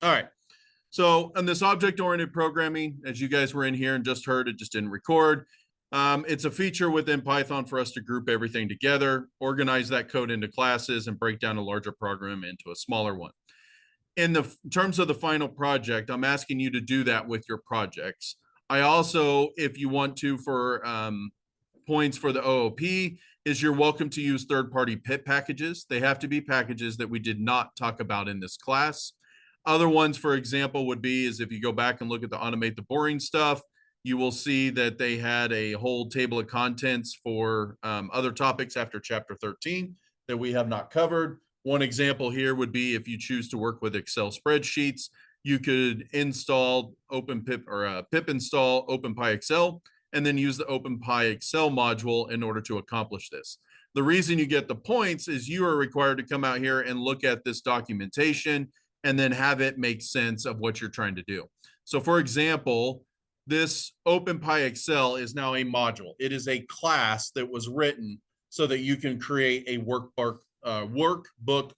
All right. So on this object-oriented programming, as you guys were in here and just heard, it just didn't record. It's a feature within Python for us to group everything together, organize that code into classes, and break down a larger program into a smaller one. In the terms of the final project, I'm asking you to do that with your projects. I also, if you want to, for points for the OOP, is you're welcome to use third-party pip packages. They have to be packages that we did not talk about in this class. Other ones, for example, would be is if you go back and look at the automate the boring stuff, you will see that they had a whole table of contents for other topics after chapter 13 that we have not covered. One example here would be if you choose to work with Excel spreadsheets, you could install OpenPip or pip install OpenPyXL and then use the OpenPyXL module in order to accomplish this. The reason you get the points is you are required to come out here and look at this documentation and then have it make sense of what you're trying to do. So for example, this OpenPyXL is now a module. It is a class that was written so that you can create a workbook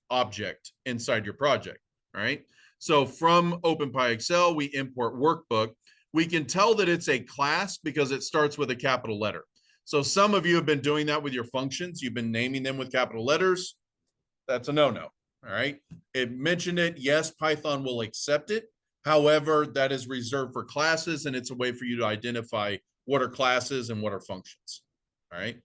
object inside your project, all right? So from OpenPyXL, we import workbook. We can tell that it's a class because it starts with a capital letter. So some of you have been doing that with your functions. You've been naming them with capital letters. That's a no-no. All right. It mentioned it. Yes, Python will accept it. However, that is reserved for classes, and it's a way for you to identify what are classes and what are functions. All right.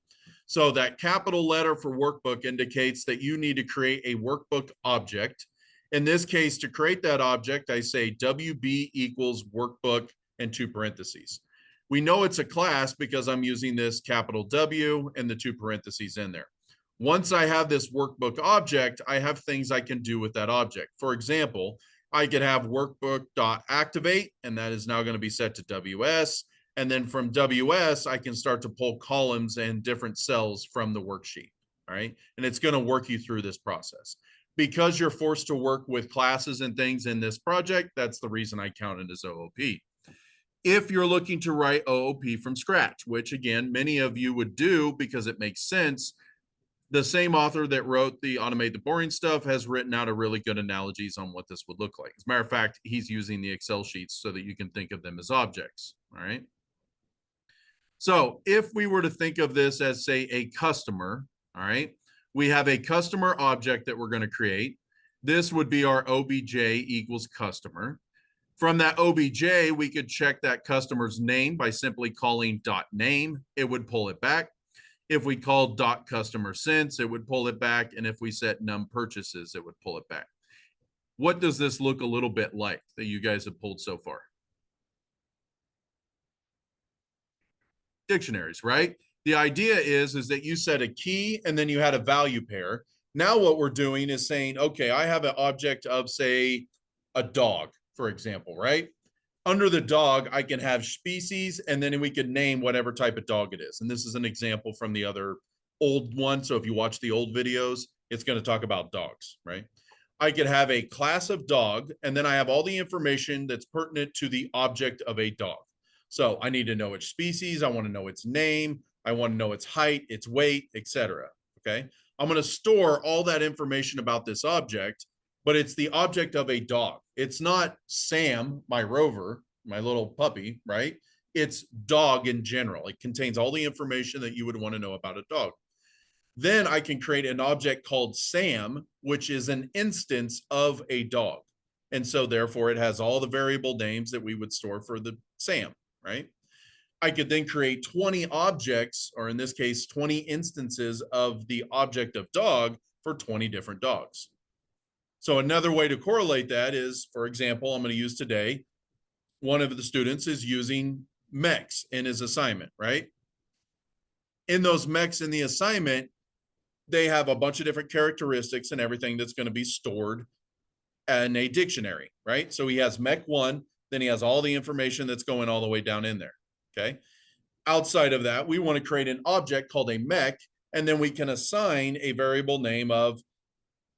So that capital letter for workbook indicates that you need to create a workbook object. In this case, to create that object, I say WB equals workbook and 2 parentheses. We know it's a class because I'm using this capital W and the 2 parentheses in there. Once I have this workbook object, I have things I can do with that object. For example, I could have workbook.activate, and that is now going to be set to WS. And then from WS, I can start to pull columns and different cells from the worksheet. All right. And it's going to work you through this process. Because you're forced to work with classes and things in this project, that's the reason I count it as OOP. If you're looking to write OOP from scratch, which again, many of you would do because it makes sense, the same author that wrote the automate the boring stuff has written out a really good analogies on what this would look like. As a matter of fact, he's using the Excel sheets so that you can think of them as objects. All right. So if we were to think of this as, say, a customer, all right, we have a customer object that we're going to create. This would be our OBJ equals customer. From that OBJ, we could check that customer's name by simply calling .name. It would pull it back. If we called .customer since, it would pull it back. And if we set num purchases, it would pull it back. What does this look a little bit like that you guys have pulled so far? Dictionaries, right? The idea is that you set a key and then you had a value pair. Now what we're doing is saying, okay, I have an object of, say, a dog, for example, right? Under the dog, I can have species, and then we could name whatever type of dog it is. And this is an example from the other old one. So if you watch the old videos, it's going to talk about dogs, right? I could have a class of dog, and then I have all the information that's pertinent to the object of a dog. So I need to know its species. I want to know its name. I want to know its height, its weight, etc. Okay. I'm going to store all that information about this object, but it's the object of a dog. It's not Sam, my rover, my little puppy, right? It's dog in general. It contains all the information that you would want to know about a dog. Then I can create an object called Sam, which is an instance of a dog. And so therefore it has all the variable names that we would store for the Sam, right? I could then create 20 objects, or in this case, 20 instances of the object of dog for 20 different dogs. So another way to correlate that is, for example, I'm going to use today, one of the students is using mechs in his assignment, right? In those mechs in the assignment, they have a bunch of different characteristics and everything that's going to be stored in a dictionary, right? So he has mech 1, then he has all the information that's going all the way down in there, okay? Outside of that, we want to create an object called a mech, and then we can assign a variable name of,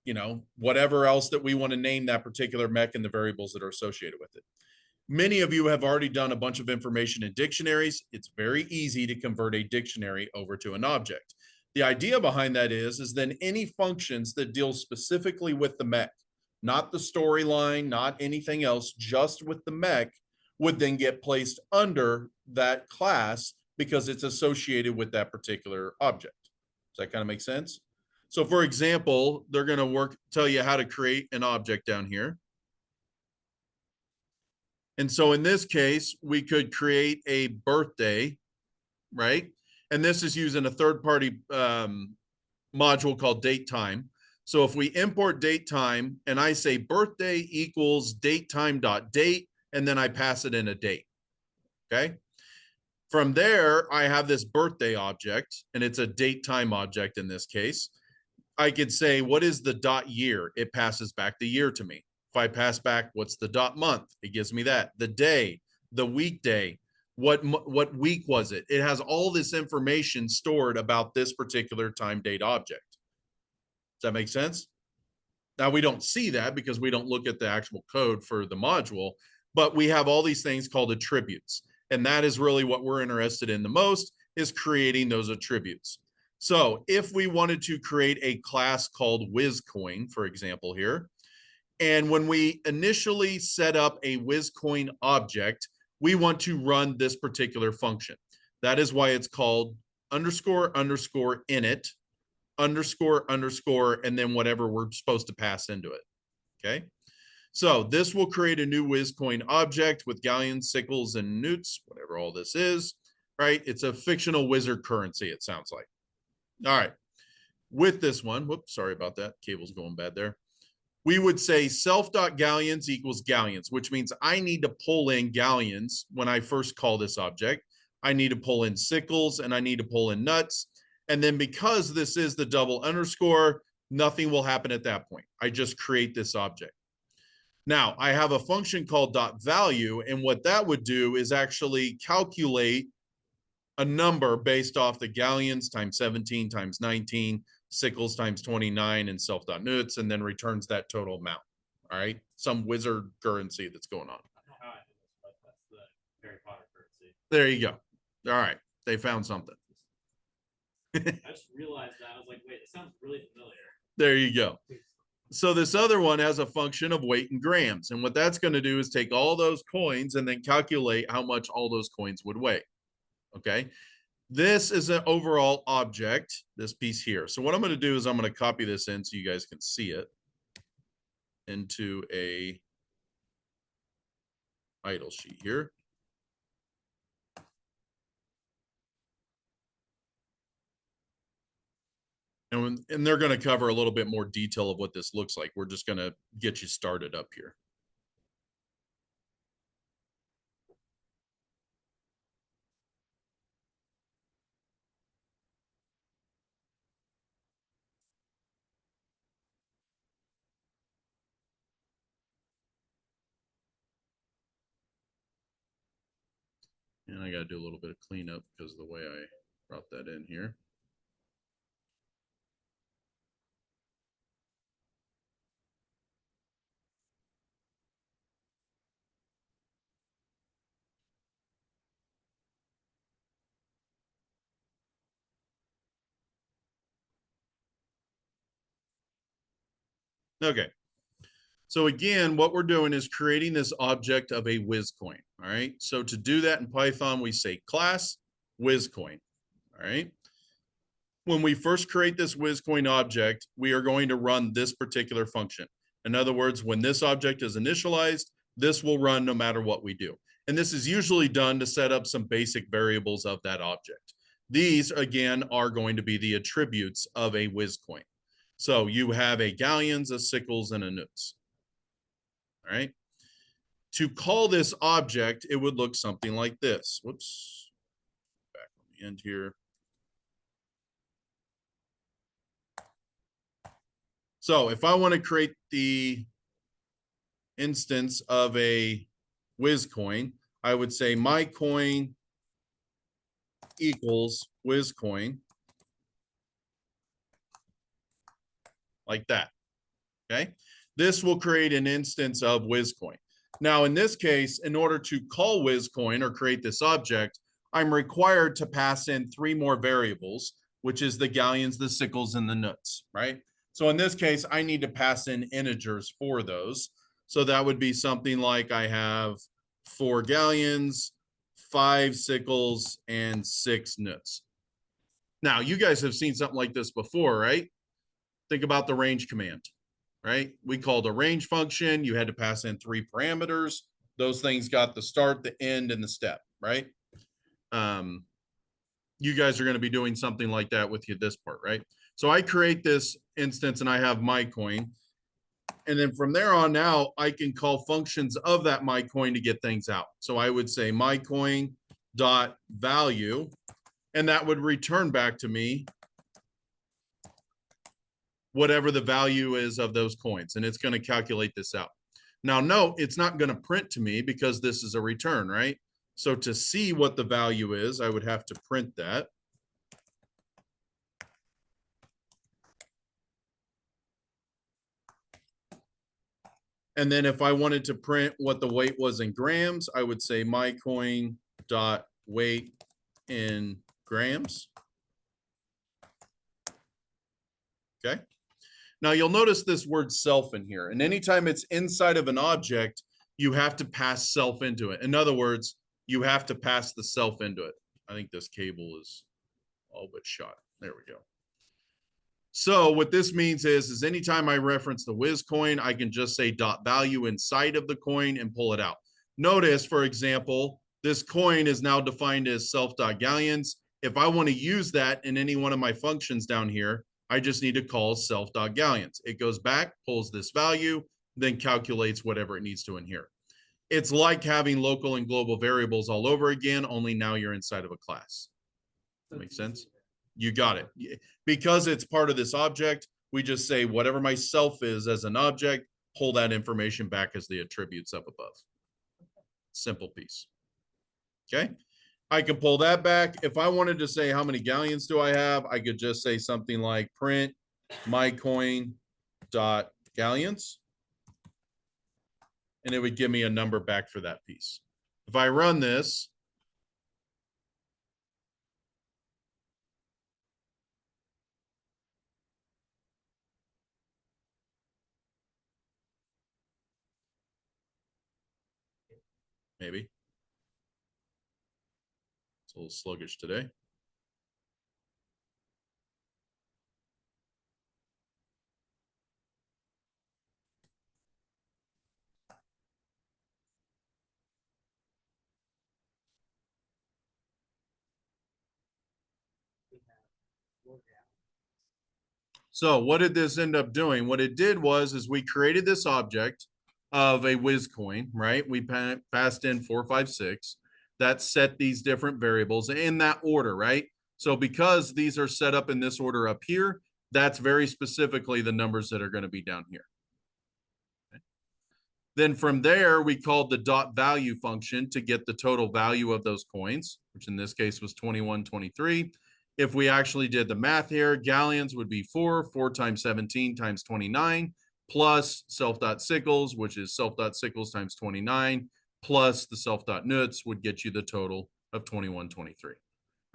you know, whatever else that we want to name that particular mech and the variables that are associated with it. Many of you have already done a bunch of information in dictionaries. It's very easy to convert a dictionary over to an object. The idea behind that is then any functions that deal specifically with the mech, not the storyline, not anything else, just with the mech, would then get placed under that class because it's associated with that particular object. Does that kind of make sense? So for example, they're going to tell you how to create an object down here. And so in this case, we could create a birthday, right? And this is using a third-party module called date time. So if we import date time and I say birthday equals date time dot date, and then I pass it in a date, okay? From there, I have this birthday object, and it's a date time object in this case. I could say, what is the dot year? It passes back the year to me. If I pass back, what's the dot month? It gives me that. The day, the weekday, what week was it? It has all this information stored about this particular time date object. Does that make sense? Now, we don't see that because we don't look at the actual code for the module, but we have all these things called attributes. And that is really what we're interested in the most, is creating those attributes. So if we wanted to create a class called WizCoin, for example here, and when we initially set up a WizCoin object, we want to run this particular function. That is why it's called underscore underscore init underscore underscore, and then whatever we're supposed to pass into it. Okay. So this will create a new WizCoin object with galleons, sickles, and newts, whatever all this is, right? It's a fictional wizard currency, it sounds like. All right. With this one, whoops, sorry about that. Cable's going bad there. We would say self.galleons equals galleons, which means I need to pull in galleons when I first call this object. I need to pull in sickles and I need to pull in nuts. And then because this is the double underscore, nothing will happen at that point. I just create this object. Now, I have a function called .value, and what that would do is actually calculate a number based off the galleons times 17 times 19, sickles times 29, and self.newts, and then returns that total amount. All right, some wizard currency that's going on. That's the Harry Potter currency. There you go. All right, they found something. I just realized that. I was like, wait, it sounds really familiar. There you go. So this other one has a function of weight in grams. And what that's going to do is take all those coins and then calculate how much all those coins would weigh. Okay. This is an overall object, this piece here. So what I'm going to do is I'm going to copy this in so you guys can see it into a idle sheet here. And they're going to cover a little bit more detail of what this looks like. We're just going to get you started up here. And I got to do a little bit of cleanup because of the way I brought that in here. Okay. So again, what we're doing is creating this object of a WizCoin. All right. So to do that in Python, we say class WizCoin. All right. When we first create this WizCoin object, we are going to run this particular function. In other words, when this object is initialized, this will run no matter what we do. And this is usually done to set up some basic variables of that object. These, again, are going to be the attributes of a WizCoin. So you have a galleons, a sickles, and a newts. All right. To call this object, it would look something like this. Whoops. Back on the end here. So if I want to create the instance of a WizCoin, I would say my coin equals WizCoin, like that. Okay. This will create an instance of WizCoin. Now, in this case, in order to call WizCoin or create this object, I'm required to pass in 3 more variables, which is the galleons, the sickles, and the newts, right? So in this case, I need to pass in integers for those. So that would be something like I have 4 galleons, 5 sickles, and 6 nuts. Now, you guys have seen something like this before, right? Think about the range command, right? We called a range function. You had to pass in 3 parameters. Those things got the start, the end, and the step, right? You guys are going to be doing something like that with you this part, right? So I create this instance and I have my coin. And then from there on out, I can call functions of that my coin to get things out. So I would say my coin dot value, and that would return back to me whatever the value is of those coins. And it's going to calculate this out. Now, note, it's not going to print to me because this is a return, right? So to see what the value is, I would have to print that. And then if I wanted to print what the weight was in grams, I would say my coin dot weight in grams. Okay. Now you'll notice this word self in here. And anytime it's inside of an object, you have to pass self into it. In other words, you have to pass the self into it. I think this cable is all but shot. There we go. So what this means is anytime I reference the whiz coin, I can just say dot value inside of the coin and pull it out. Notice, for example, this coin is now defined as self.galleons. If I want to use that in any one of my functions down here, I just need to call self.galleons. It goes back, pulls this value, then calculates whatever it needs to in here. It's like having local and global variables all over again, only now you're inside of a class. That makes sense? You got it. Because it's part of this object, we just say whatever my self is as an object, pull that information back as the attributes up above. Simple piece. Okay. I can pull that back. If I wanted to say how many galleons do I have, I could just say something like print my coin dot galleons. And it would give me a number back for that piece. If I run this, maybe. It's a little sluggish today. So what did this end up doing? What it did is we created this object of a whiz coin, right? We passed in 4, 5, 6. That set these different variables in that order, right? So because these are set up in this order up here, that's very specifically the numbers that are going to be down here. Okay. Then from there, we called the dot value function to get the total value of those coins, which in this case was 2123. If we actually did the math here, galleons would be 4 times 17 times 29, plus self.sickles, which is self.sickles times 29, plus the self.nuts would get you the total of 2123.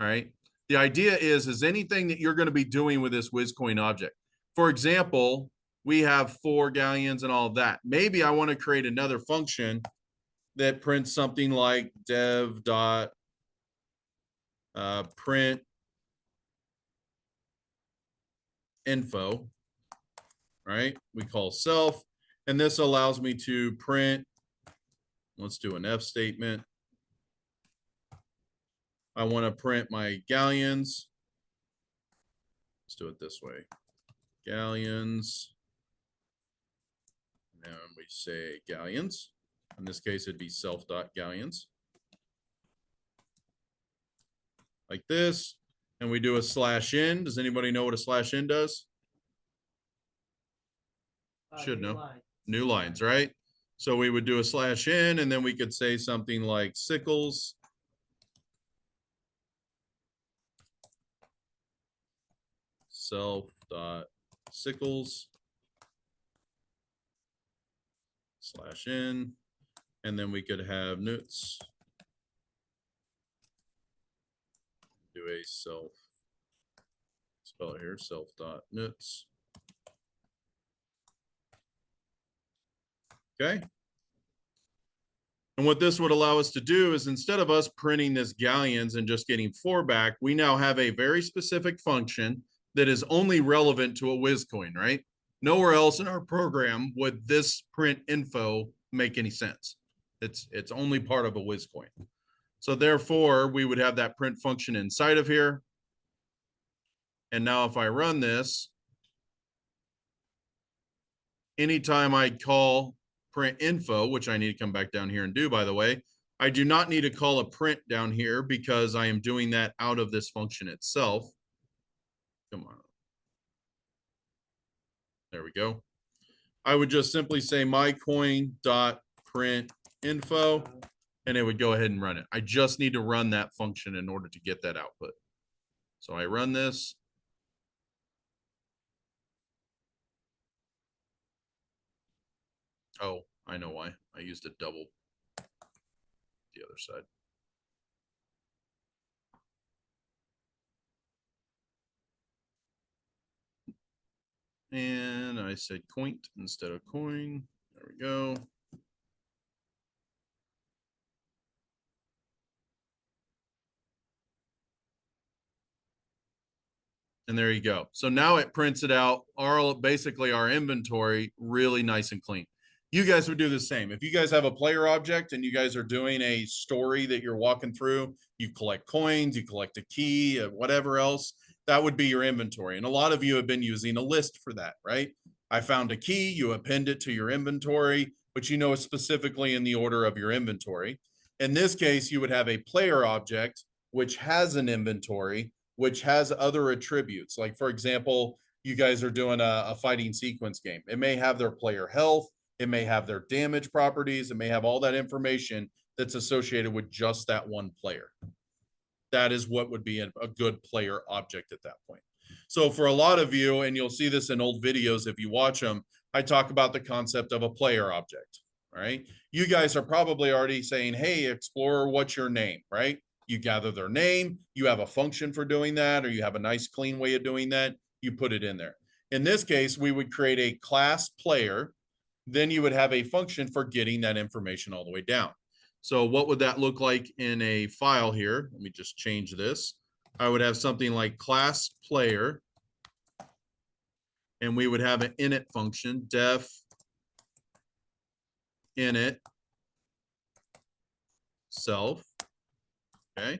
All right. The idea is anything that you're going to be doing with this WizCoin object. For example, we have 4 galleons and all of that. Maybe I want to create another function that prints something like dev dot print info, right? We call self, and this allows me to print, let's do an F statement. I want to print my galleons. Let's do it this way. Galleons. And we say galleons. In this case, it'd be self.galleons. Like this. And we do a /n. Does anybody know what a /n does? Should know. New lines, right? So we would do a /n, and then we could say something like sickles. Self.sickles /n. And then we could have nuts. Do a self, spell it here, self.nuts. Okay. And what this would allow us to do is instead of us printing this galleons and just getting 4 back, we now have a very specific function that is only relevant to a whiz coin, right? Nowhere else in our program would this print info make any sense. It's only part of a whiz coin. So therefore, we would have that print function inside of here. And now if I run this, anytime I call print info, which I need to come back down here and do, by the way, I do not need to call a print down here because I am doing that out of this function itself. Come on. There we go. I would just simply say my coin dot print info, and it would go ahead and run it. I just need to run that function in order to get that output. So I run this. Oh, I know why. I used a double the other side. And I said coint instead of coin. There we go. And there you go. So now it prints it out, basically our inventory really nice and clean. You guys would do the same. If you guys have a player object and you guys are doing a story that you're walking through, you collect coins, you collect a key, whatever else, that would be your inventory. And a lot of you have been using a list for that, right? I found a key, you append it to your inventory, but you know specifically in the order of your inventory. In this case, you would have a player object, which has an inventory, which has other attributes. Like, for example, you guys are doing a fighting sequence game. It may have their player health, it may have their damage properties, it may have all that information that's associated with just that one player. That is what would be a good player object at that point. So for a lot of you, and you'll see this in old videos if you watch them, I talk about the concept of a player object, right? You guys are probably already saying, hey, Explorer, what's your name, right? You gather their name, you have a function for doing that, or you have a nice clean way of doing that, you put it in there. In this case, we would create a class player, then you would have a function for getting that information all the way down. So what would that look like in a file here? Let me just change this. I would have something like class player, and we would have an init function, def init self, okay?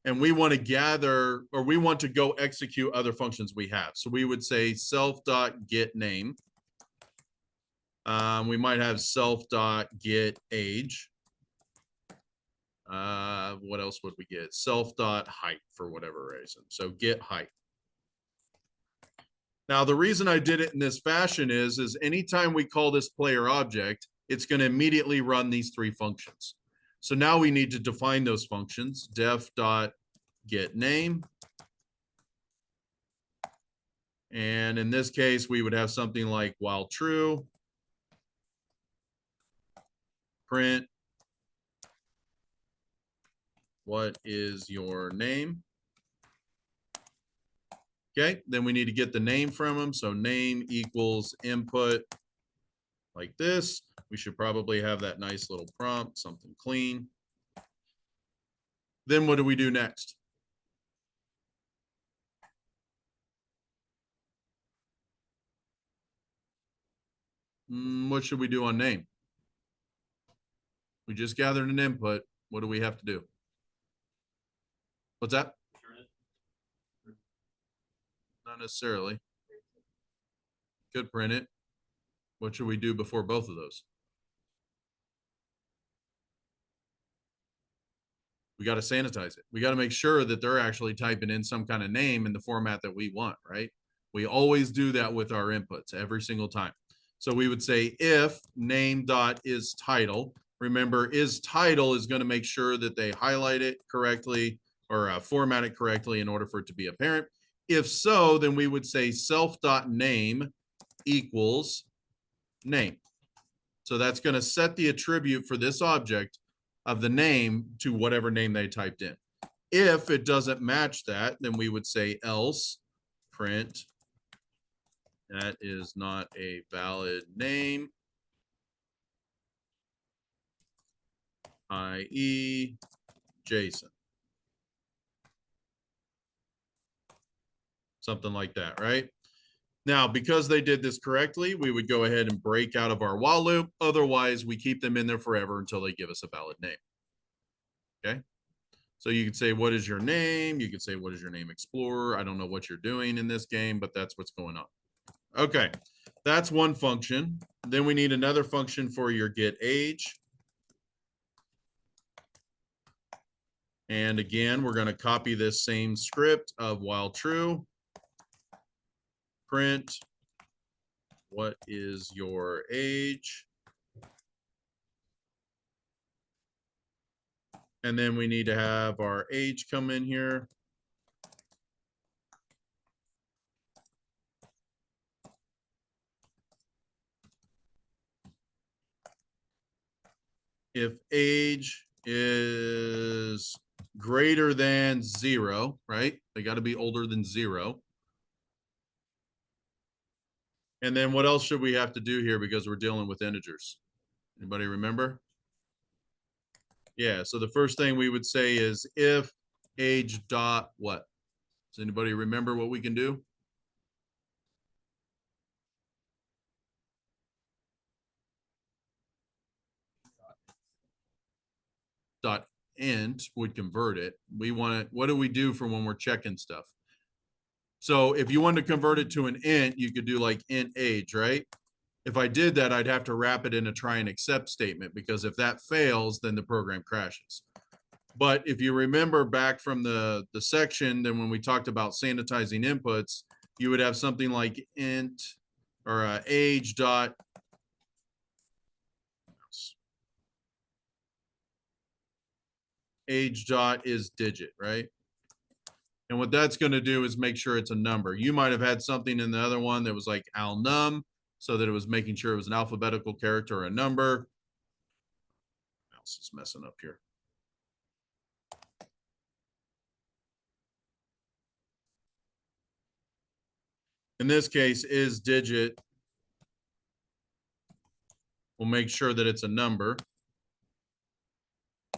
And we want to gather, or we want to go execute other functions we have. So we would say self.getName. We might have self.getAge. What else would we get? Self.height for whatever reason. So get height. Now, the reason I did it in this fashion is anytime we call this player object, it's going to immediately run these 3 functions. So now we need to define those functions, def.getName. And in this case, we would have something like while true, print, what is your name? Okay, then we need to get the name from them. So name equals input like this. We should probably have that nice little prompt, something clean. Then what do we do next? What should we do on name? We just gathered an input. What do we have to do? What's that? Not necessarily. Could print it. What should we do before both of those? We got to sanitize it. We got to make sure that they're actually typing in some kind of name in the format that we want, right? We always do that with our inputs every single time. So we would say if name dot is title. Remember, is title is going to make sure that they highlight it correctly or format it correctly in order for it to be apparent. If so, then we would say self.name equals name. So that's going to set the attribute for this object of the name to whatever name they typed in. If it doesn't match that, then we would say else print that is not a valid name. i.e. Jason. Something like that, right? Now, because they did this correctly, we would go ahead and break out of our while loop. Otherwise, we keep them in there forever until they give us a valid name. Okay. So you could say, what is your name? You could say, what is your name, Explorer? I don't know what you're doing in this game, but that's what's going on. Okay. That's one function. Then we need another function for your get age. And again, we're going to copy this same script of while true, print, what is your age? And then we need to have our age come in here. If age is greater than 0, right? They got to be older than 0. And then what else should we have to do here because we're dealing with integers? Anybody remember? Yeah, so the first thing we would say is if age dot what? Does anybody remember what we can do? Dot int would convert it. We want it. What do we do for when we're checking stuff? So if you wanted to convert it to an int, you could do like int age, right? If I did that, I'd have to wrap it in a try and accept statement because if that fails, then the program crashes. But if you remember back from the section, then when we talked about sanitizing inputs, you would have something like int or age dot age dot is digit, right? And what that's going to do is make sure it's a number. You might have had something in the other one that was like alnum, so that it was making sure it was an alphabetical character or a number. Mouse is messing up here. In this case, is digit. We'll make sure that it's a number.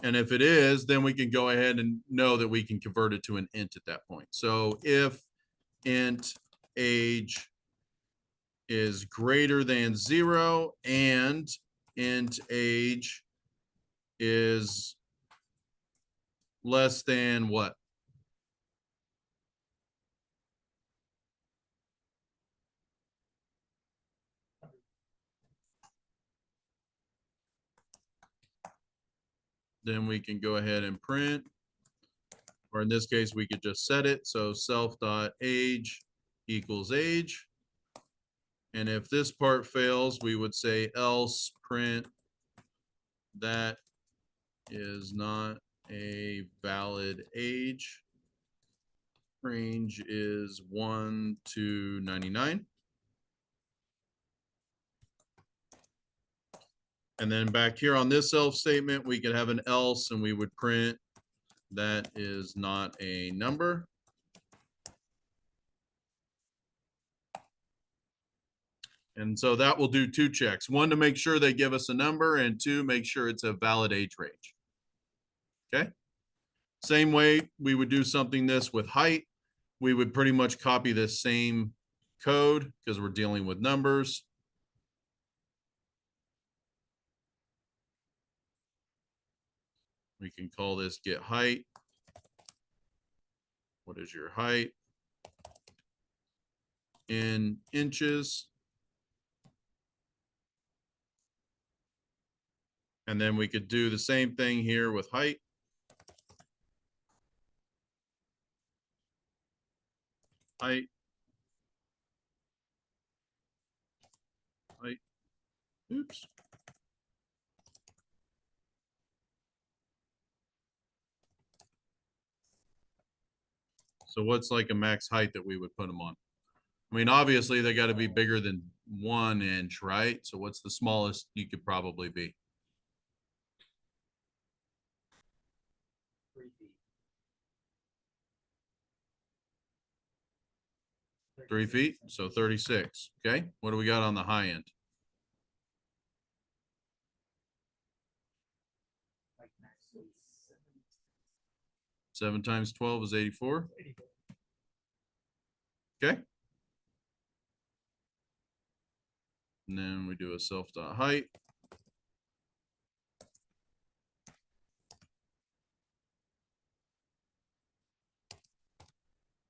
And if it is, then we can go ahead and know that we can convert it to an int at that point. So if int age is greater than 0 and int age is less than what? Then we can go ahead and print, or in this case, we could just set it. So self.age equals age. And if this part fails, we would say else print that is not a valid age. Range is 1 to 99. And then back here on this else statement, we could have an else and we would print that is not a number. And so that will do 2 checks. 1 to make sure they give us a number, and 2, make sure it's a valid age range. Okay. Same way we would do something this with height. We would pretty much copy this same code because we're dealing with numbers. We can call this get height. What is your height? In inches. And then we could do the same thing here with height. Height. Height. Oops. So what's like a max height that we would put them on? I mean, obviously they got to be bigger than 1 inch, right? So what's the smallest you could probably be? 3 feet. 3 feet, so 36. Okay, what do we got on the high end? Like 7 times 12 is 84. Okay. And then we do a self dot height.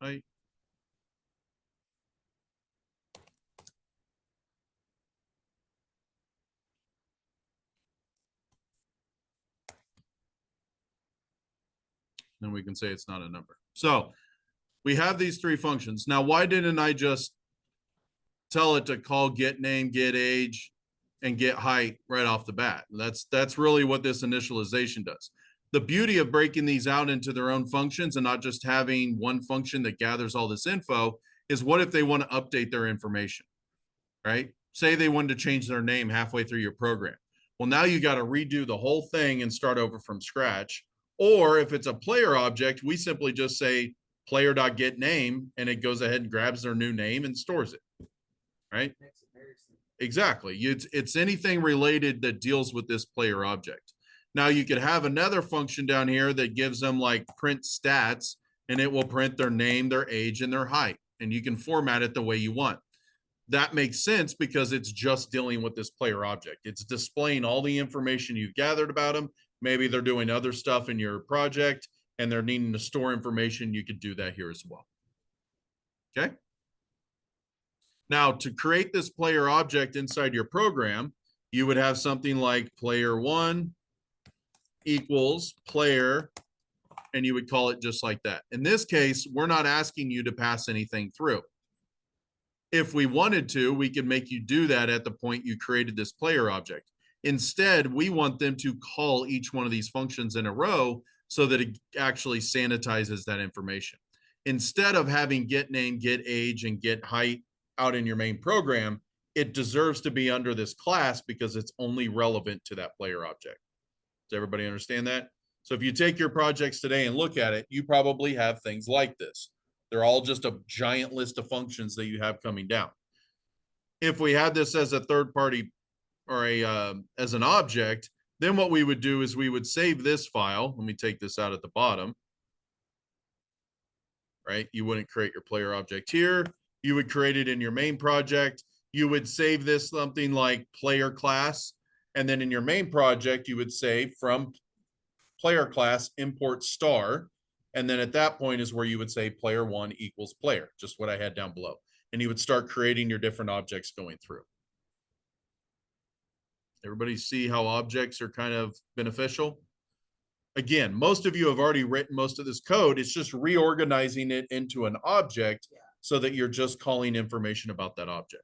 Height. Then we can say it's not a number. So we have these three functions. Now, why didn't I just tell it to call get name, get age, and get height right off the bat? That's really what this initialization does. The beauty of breaking these out into their own functions and not just having one function that gathers all this info is, what if they want to update their information, right? Say they wanted to change their name halfway through your program. Well, now you got to redo the whole thing and start over from scratch. Or if it's a player object, we simply just say player.getName, and it goes ahead and grabs their new name and stores it, right? Exactly. It's anything related that deals with this player object. Now you could have another function down here that gives them like print stats, and it will print their name, their age, and their height. And you can format it the way you want. That makes sense because it's just dealing with this player object. It's displaying all the information you've gathered about them. Maybe they're doing other stuff in your project and they're needing to store information. You could do that here as well. Okay. Now, to create this player object inside your program, you would have something like player1 equals player, and you would call it just like that. In this case, we're not asking you to pass anything through. If we wanted to, we could make you do that at the point you created this player object. Instead, we want them to call each one of these functions in a row so that it actually sanitizes that information. Instead of having get name, get age, and get height out in your main program, it deserves to be under this class because it's only relevant to that player object. Does everybody understand that? So if you take your projects today and look at it, you probably have things like this. They're all just a giant list of functions that you have coming down. If we had this as a third party or as an object, then what we would do is we would save this file. Let me take this out at the bottom. Right? You wouldn't create your player object here. You would create it in your main project. You would save this something like player class. And then in your main project, you would say from player class import star. And then at that point is where you would say player1 equals player, just what I had down below. And you would start creating your different objects going through. Everybody see how objects are kind of beneficial? Again, most of you have already written most of this code. It's just reorganizing it into an object so that you're just calling information about that object.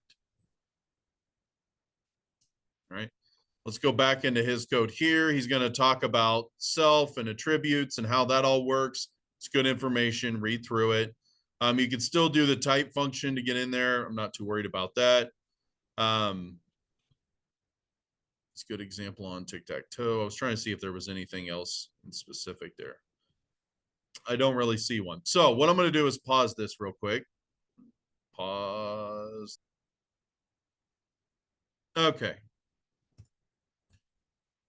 All right. Let's go back into his code here. He's going to talk about self and attributes and how that all works. It's good information. Read through it. You can still do the type function to get in there. I'm not too worried about that. It's a good example on tic-tac-toe. I was trying to see if there was anything else in specific there. I don't really see one. So what I'm going to do is pause this real quick. Pause. Okay.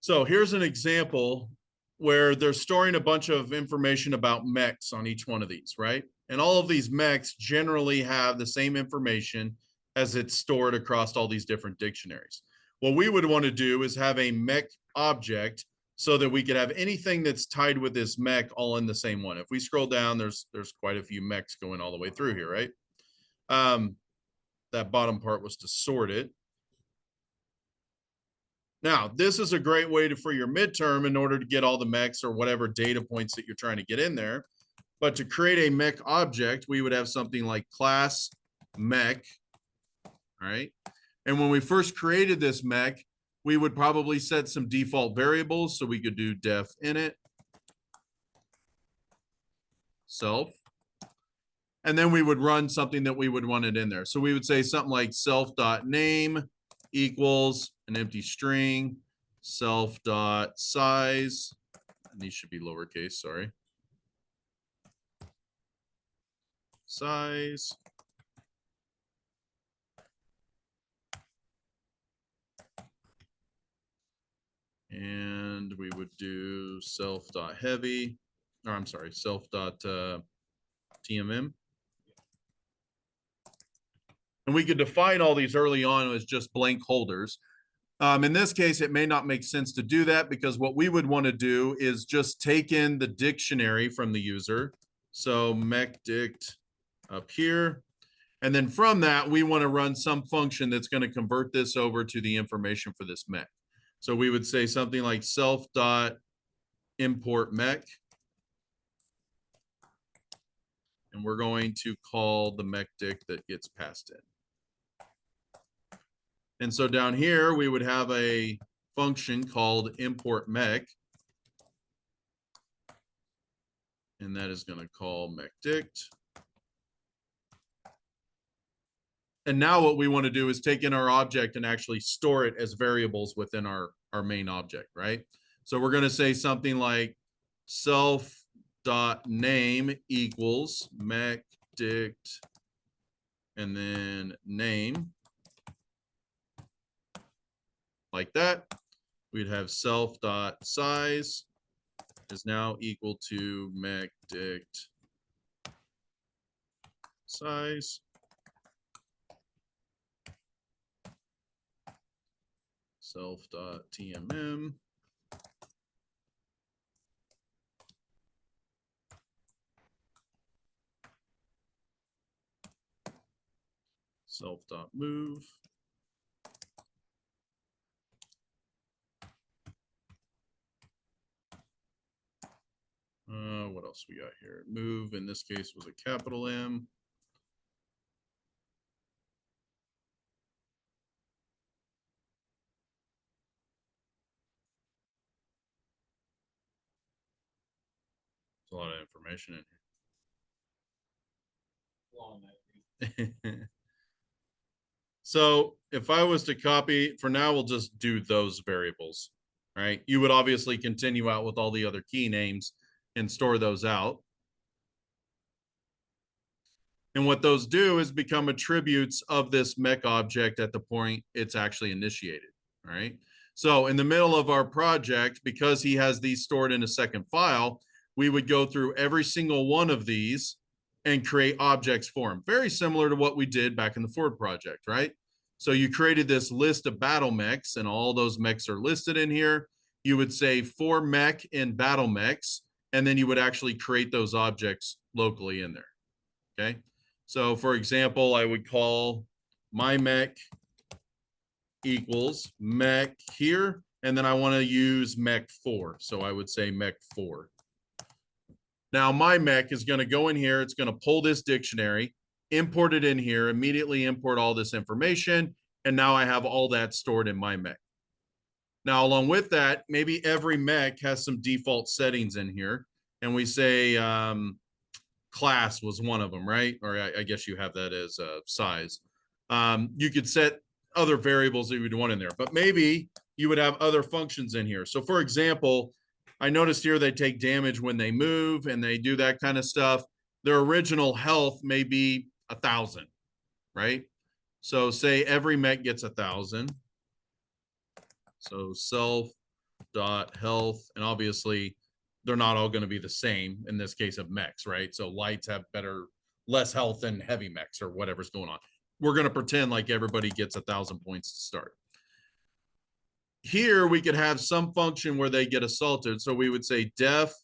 So here's an example where they're storing a bunch of information about mechs on each one of these, right? And all of these mechs generally have the same information as it's stored across all these different dictionaries. What we would want to do is have a mech object so that we could have anything that's tied with this mech all in the same one. If we scroll down, there's quite a few mechs going all the way through here, right? That bottom part was to sort it. Now, this is a great way for your midterm in order to get all the mechs or whatever data points that you're trying to get in there. But to create a mech object, we would have something like class mech, right? And when we first created this mech, we would probably set some default variables. So we could do def init, self, and then we would run something that we would want it in there. So we would say something like self.name equals an empty string, self.size, and these should be lowercase, sorry. Size. And we would do self.heavy, or I'm sorry, self.tmm. And we could define all these early on as just blank holders. In this case, it may not make sense to do that because what we would want to do is just take in the dictionary from the user. So mecdict up here. And then from that, we want to run some function that's going to convert this over to the information for this mech. So we would say something like self.import mech. And we're going to call the mecdict that gets passed in. And so down here, we would have a function called import mech. And that is going to call mecdict. And now what we want to do is take in our object and actually store it as variables within our main object, right? So we're going to say something like self.name equals mecdict and then name. Like that. We'd have self.size is now equal to mecdict size. Self.tmm. Self.move. What else we got here? Move in this case was a capital M. There's a lot of information in here. So if I was to copy, for now, we'll just do those variables, right? You would obviously continue out with all the other key names and store those out. And what those do is become attributes of this mech object at the point it's actually initiated, right? So in the middle of our project, because he has these stored in a second file, we would go through every single one of these and create objects for him. Very similar to what we did back in the Ford project, right? So you created this list of battle mechs and all those mechs are listed in here. You would say for mech in battle mechs, and then you would actually create those objects locally in there, okay? So for example, I would call my mech equals mech here, and then I want to use mech 4. So I would say mech 4. Now my mech is going to go in here. It's going to pull this dictionary, import it in here, immediately import all this information. And now I have all that stored in my mech. Now, along with that, maybe every mech has some default settings in here. And we say class was one of them, right? Or I guess you have that as a size. You could set other variables that you would want in there, but maybe you would have other functions in here. So for example, I noticed here they take damage when they move and they do that kind of stuff. Their original health may be 1,000, right? So say every mech gets 1,000. So self.health, and obviously they're not all going to be the same in this case of mechs, right? So lights have less health than heavy mechs or whatever's going on. We're going to pretend like everybody gets 1,000 points to start. Here we could have some function where they get assaulted. So we would say def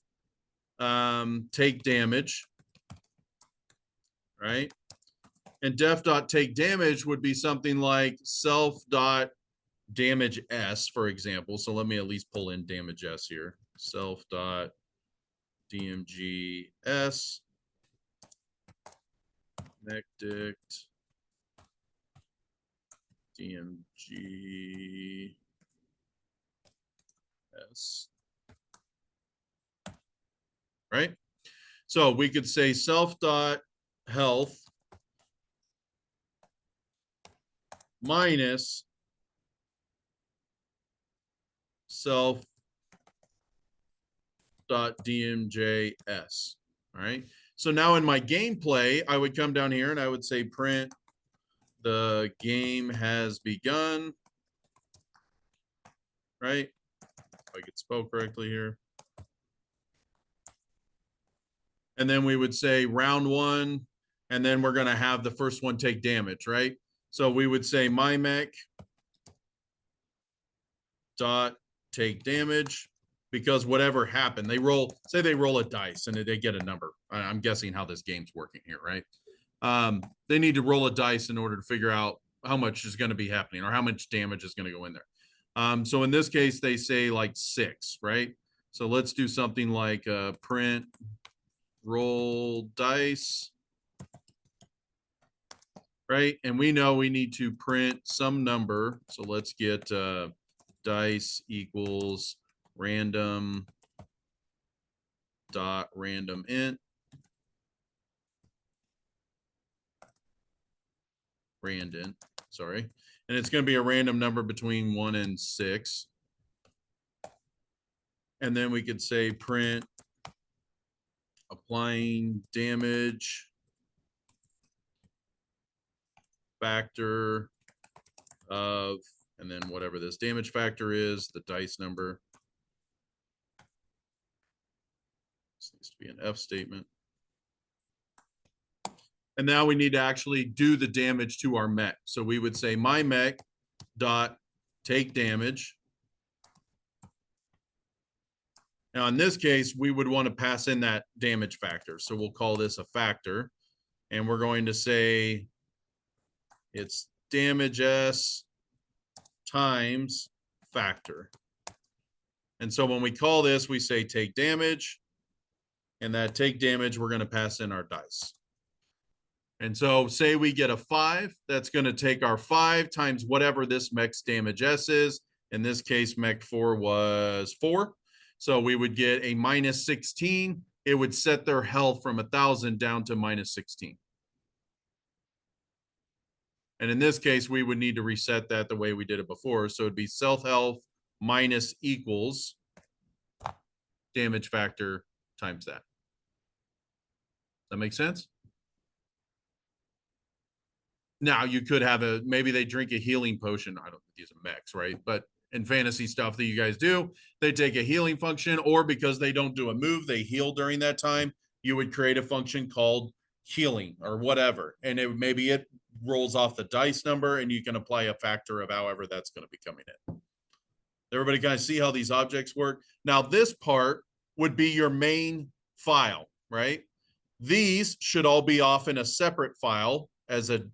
take damage, right? And def.take damage would be something like self.damage s, for example. So let me at least pull in damage s here. Self.dmg s mecdict dmg s, right? So we could say self.health minus self.dmjs, all right? So now in my gameplay, I would come down here and I would say print the game has begun, right? I could spell correctly here. And then we would say round one, and then we're going to have the first one take damage, right? So we would say my mech dot take damage, because whatever happened, they roll, say they roll a dice and they get a number. I'm guessing how this game's working here, right? They need to roll a dice in order to figure out how much is going to be happening or how much damage is going to go in there. So in this case, they say like 6, right? So let's do something like print roll dice, right? And we know we need to print some number. So let's get dice equals random dot random int random, sorry. And it's going to be a random number between 1 and 6. And then we could say print applying damage factor of, and then whatever this damage factor is, the dice number. This needs to be an F statement. And now we need to actually do the damage to our mech. So we would say my mech dot take damage. Now in this case, we would want to pass in that damage factor. So we'll call this a factor. And we're going to say it's damage S times factor. And so when we call this, we say take damage. And that take damage, we're going to pass in our dice. And so say we get a 5, that's going to take our 5 times whatever this mech's damage S is. In this case, mech 4 was 4. So we would get a minus 16. It would set their health from 1,000 down to minus 16. And in this case, we would need to reset that the way we did it before. So it'd be self health minus equals damage factor times that. Does that make sense? Now you could have maybe they drink a healing potion. I don't think these are mechs, right? But in fantasy stuff that you guys do, they take a healing function, or because they don't do a move, they heal during that time. You would create a function called healing or whatever. And maybe it rolls off the dice number and you can apply a factor of however that's going to be coming in. Everybody kind of see how these objects work? Now this part would be your main file, right? These should all be off in a separate file as a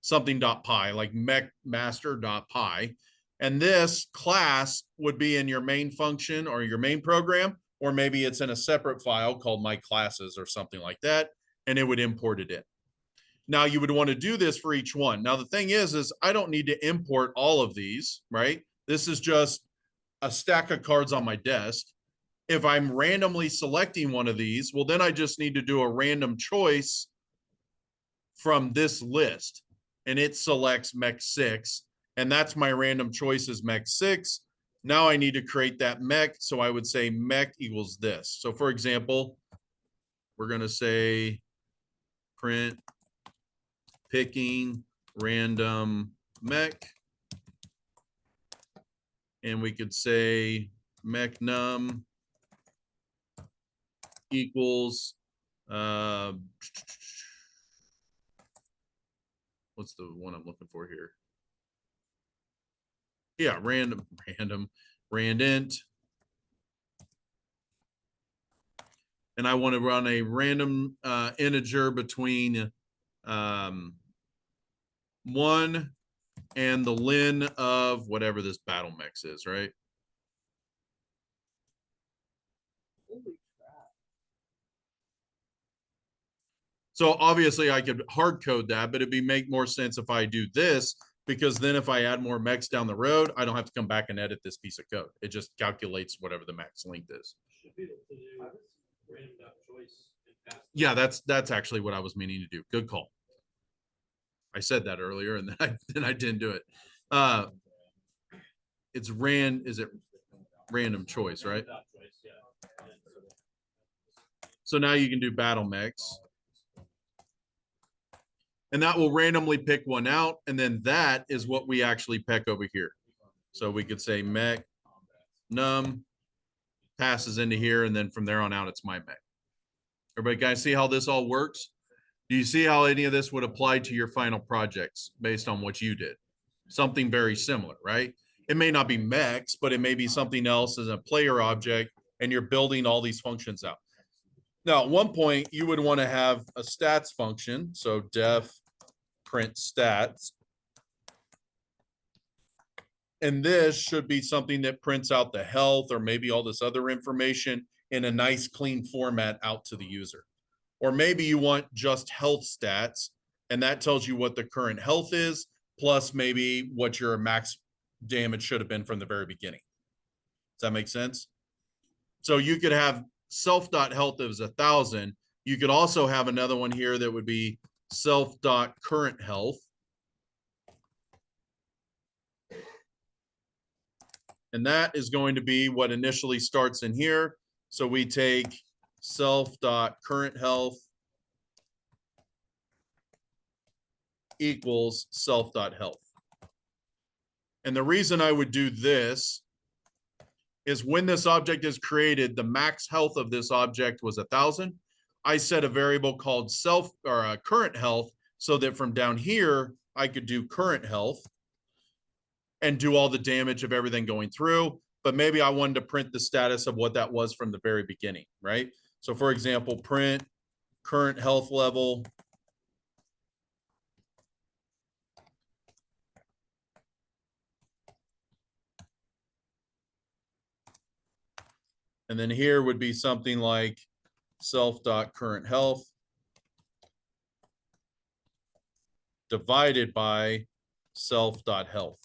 something.py, like mechmaster.py. And this class would be in your main function or your main program, or maybe it's in a separate file called my classes or something like that, and it would import it in. Now you would want to do this for each one. Now the thing is I don't need to import all of these, right? This is just a stack of cards on my desk. If I'm randomly selecting one of these, well, then I just need to do a random choice from this list, and it selects mech 6, and that's my random choice is mech 6. Now I need to create that mech, so I would say mech equals this. So for example, we're going to say print picking random mech, and we could say mech num equals what's the one I'm looking for here? Yeah, random randint. And I want to run a random integer between 1 and the lin of whatever this battle mix is, right? So obviously I could hard code that, but it'd make more sense if I do this, because then if I add more mechs down the road, I don't have to come back and edit this piece of code. It just calculates whatever the max length is. Yeah, that's actually what I was meaning to do. Good call. I said that earlier and then I didn't do it. Is it random choice, right? So now you can do battle mechs. And that will randomly pick one out. And then that is what we actually pick over here. So we could say mech num, passes into here, and then from there on out, it's my mech. Everybody guys see how this all works? Do you see how any of this would apply to your final projects based on what you did? Something very similar, right? It may not be mechs, but it may be something else as a player object, and you're building all these functions out. Now, at one point, you would want to have a stats function. So def print stats. And this should be something that prints out the health or maybe all this other information in a nice, clean format out to the user. Or maybe you want just health stats, and that tells you what the current health is, plus maybe what your max damage should have been from the very beginning. Does that make sense? So you could have self.health as 1,000. You could also have another one here that would be self.current health. And that is going to be what initially starts in here. So we take self.current health equals self.health. And the reason I would do this is when this object is created, the max health of this object was 1,000. I set a variable called self or current health so that from down here, I could do current health and do all the damage of everything going through. But maybe I wanted to print the status of what that was from the very beginning, right? So for example, print current health level. And then here would be something like self.current health divided by self.health.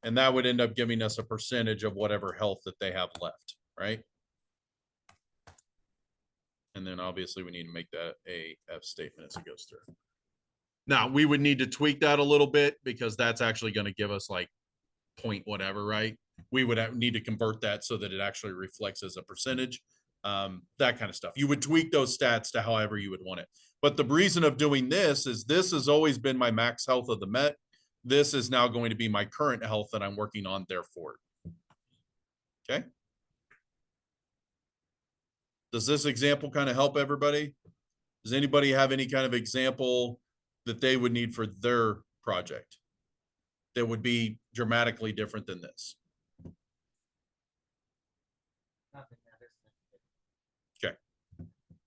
And that would end up giving us a percentage of whatever health that they have left, right? And then obviously we need to make that a F statement as it goes through. Now we would need to tweak that a little bit because that's actually going to give us like point whatever, right? We would need to convert that so that it actually reflects as a percentage, that kind of stuff. You would tweak those stats to however you would want it. But the reason of doing this is this has always been my max health of the Met. This is now going to be my current health that I'm working on therefore. Okay. Does this example kind of help everybody? Does anybody have any kind of example that they would need for their project that would be dramatically different than this? Okay.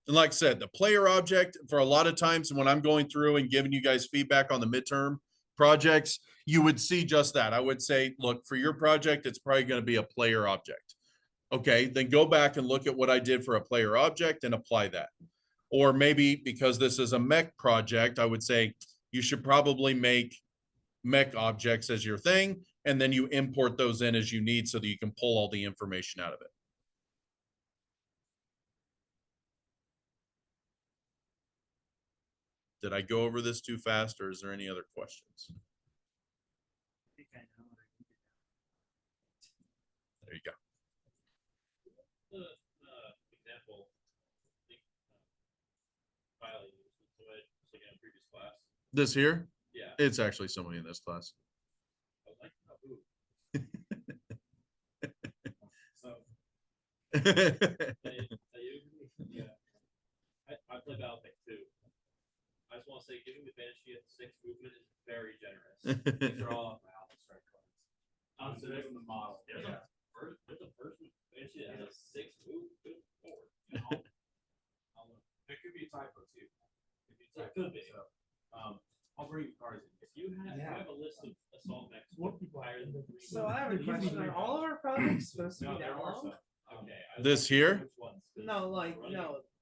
And like I said, the player object, for a lot of times when I'm going through and giving you guys feedback on the midterm projects, you would see just that. I would say, look, for your project, it's probably going to be a player object. Okay, then go back and look at what I did for a player object and apply that. Or maybe because this is a mech project, I would say you should probably make mech objects as your thing, and then you import those in as you need so that you can pull all the information out of it. Did I go over this too fast, or is there any other questions? There you go. Example, file you used, so I was looking at previous class. This here? Yeah. It's actually somebody in this class. I was like, oh, ooh. So, yeah. I play Battletech too. I just want to say, giving the advantage to get 6 movement is very generous. These are all my alpha strike cards. So there's the model. There's a first advantage that has a 6 move. Good forward. It could be a typo too. It could be. So, I'll bring you cards in. If you have a list of assault mechs higher than 3. So I have a question. Are all of our projects supposed to No, be there that are long? some. Okay. This here? No,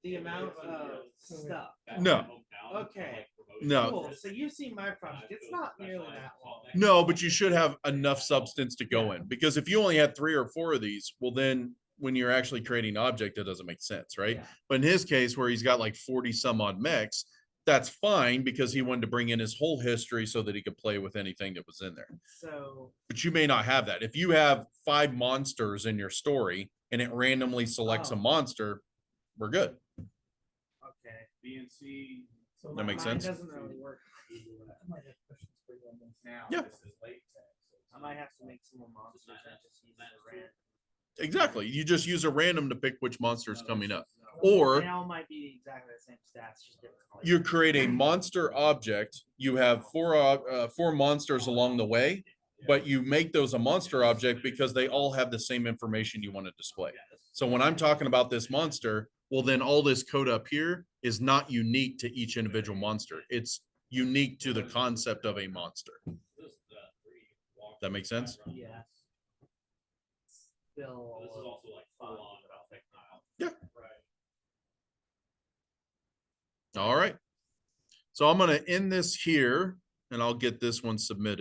the amount of stuff. No. Okay. No. Cool. So you've seen my project. It's not nearly that long. No, but you should have enough substance to go in, because if you only had 3 or 4 of these, well, then when you're actually creating an object, it doesn't make sense, right? Yeah. But in his case, where he's got like 40 some odd mechs, that's fine because he wanted to bring in his whole history so that he could play with anything that was in there. So But you may not have that. If you have 5 monsters in your story and it randomly selects a monster, we're good. okay. B and C. So That makes mine sense? doesn't really work. Now, Yeah. this is late. I might have to make some more monsters and just use the rant. Exactly. You just use a random to pick which monster is coming up. Or They all might be exactly the same stats, just different colors. you create a monster object. You have four monsters along the way, but you make those a monster object because they all have the same information you want to display. So when I'm talking about this monster, well, then all this code up here is not unique to each individual monster. It's unique to the concept of a monster. That makes sense? Yeah. Still. This is also like full on tactile. Yeah. Right. All right. So I'm going to end this here and I'll get this one submitted.